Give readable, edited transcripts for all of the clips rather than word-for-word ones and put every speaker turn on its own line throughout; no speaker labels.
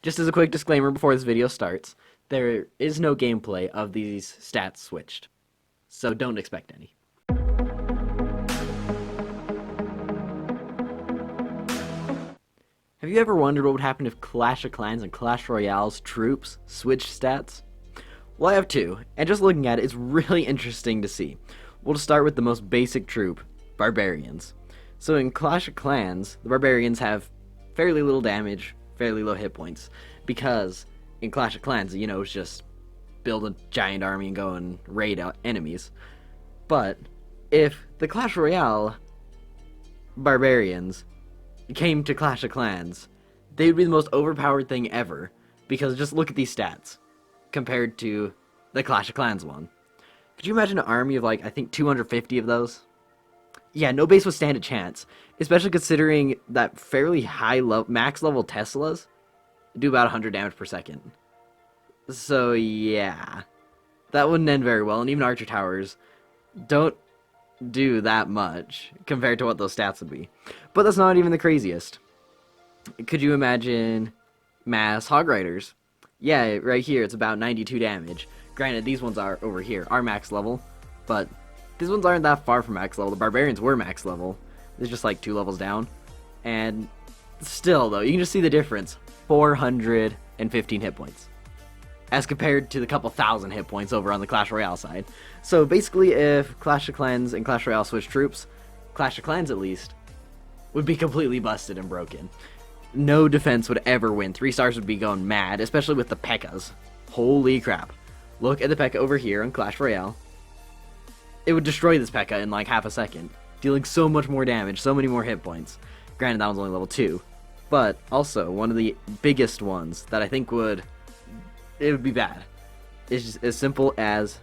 Just as a quick disclaimer before this video starts, there is no gameplay of these stats switched, so don't expect any. Have you ever wondered what would happen if Clash of Clans and Clash Royale's troops switched stats? Well, I have two, and just looking at it, it's really interesting to see. We'll start with the most basic troop, Barbarians. So in Clash of Clans, the Barbarians have fairly little damage, fairly low hit points, because in Clash of Clans, it's just build a giant army and go and raid out enemies. But if the Clash Royale Barbarians came to Clash of Clans, they would be the most overpowered thing ever, because just look at these stats compared to the Clash of Clans one. Could you imagine an army of I think 250 of those? Yeah, no base would stand a chance, especially considering that fairly high max level Teslas do about 100 damage per second. So yeah, that wouldn't end very well, and even Archer Towers don't do that much compared to what those stats would be. But that's not even the craziest. Could you imagine mass Hog Riders? Yeah, right here it's about 92 damage. Granted, these ones are over here, are max level, but these ones aren't that far from max level. The Barbarians were max level. It's just like 2 levels down. And still, though, you can just see the difference. 415 hit points. As compared to the couple thousand hit points over on the Clash Royale side. So basically, if Clash of Clans and Clash Royale switched troops, Clash of Clans at least, would be completely busted and broken. No defense would ever win. 3 stars would be going mad, especially with the P.E.K.K.A.s. Holy crap. Look at the P.E.K.K.A. over here on Clash Royale. It would destroy this P.E.K.K.A. in like half a second, dealing so much more damage, so many more hit points. Granted, that one's only level 2. But also, one of the biggest ones that I think would be bad is just as simple as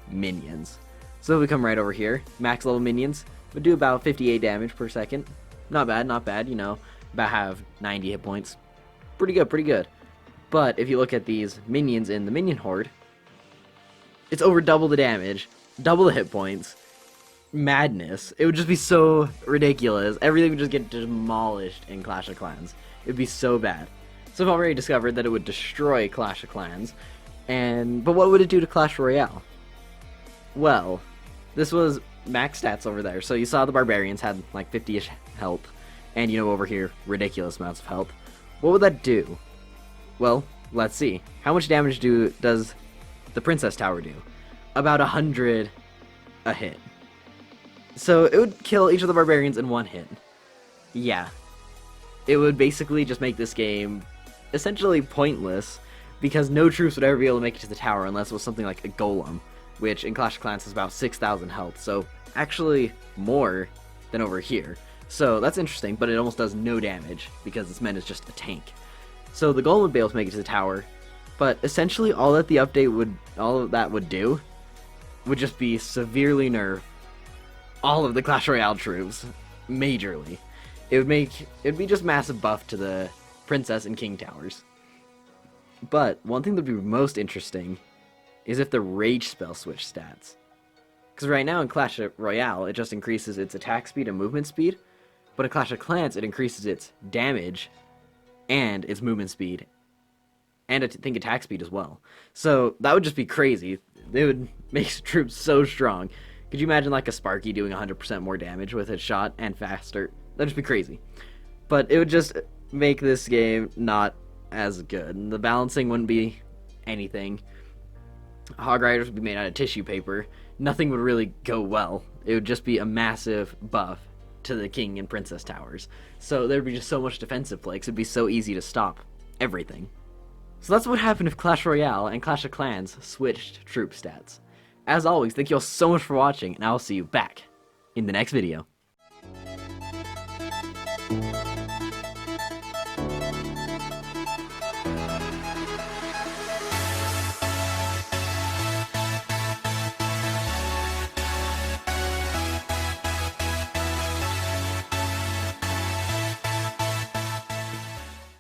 minions. So if we come right over here, max level minions would do about 58 damage per second. Not bad, about have 90 hit points. Pretty good, pretty good. But if you look at these minions in the minion horde, it's over double the damage, double the hit points. Madness. It would just be so ridiculous. Everything would just get demolished in Clash of Clans. It would be so bad. So I've already discovered that it would destroy Clash of Clans. But what would it do to Clash Royale? Well, this was max stats over there. So you saw the Barbarians had like 50-ish health. And over here, ridiculous amounts of health. What would that do? Well, let's see. How much damage does the Princess Tower do? About 100 a hit. So it would kill each of the Barbarians in 1 hit. Yeah. It would basically just make this game essentially pointless, because no troops would ever be able to make it to the tower unless it was something like a Golem, which in Clash of Clans has about 6,000 health, so actually more than over here. So that's interesting, but it almost does no damage, because this man is just a tank. So the Golem would be able to make it to the tower, but essentially all of that would do would just be severely nerf all of the Clash Royale troops, majorly. It'd be just massive buff to the Princess and King towers. But one thing that would be most interesting is if the Rage spell switched stats. Because right now in Clash Royale, it just increases its attack speed and movement speed, but in Clash of Clans, it increases its damage and its movement speed, and I think attack speed as well. So that would just be crazy. They would make troops so strong. Could you imagine like a Sparky doing 100% more damage with its shot and faster? That'd just be crazy. But it would just make this game not as good. And the balancing wouldn't be anything. Hog Riders would be made out of tissue paper. Nothing would really go well. It would just be a massive buff to the King and Princess towers. So there'd be just so much defensive play, 'cause it'd be so easy to stop everything. So that's what happened if Clash Royale and Clash of Clans switched troop stats. As always, thank you all so much for watching, and I'll see you back in the next video.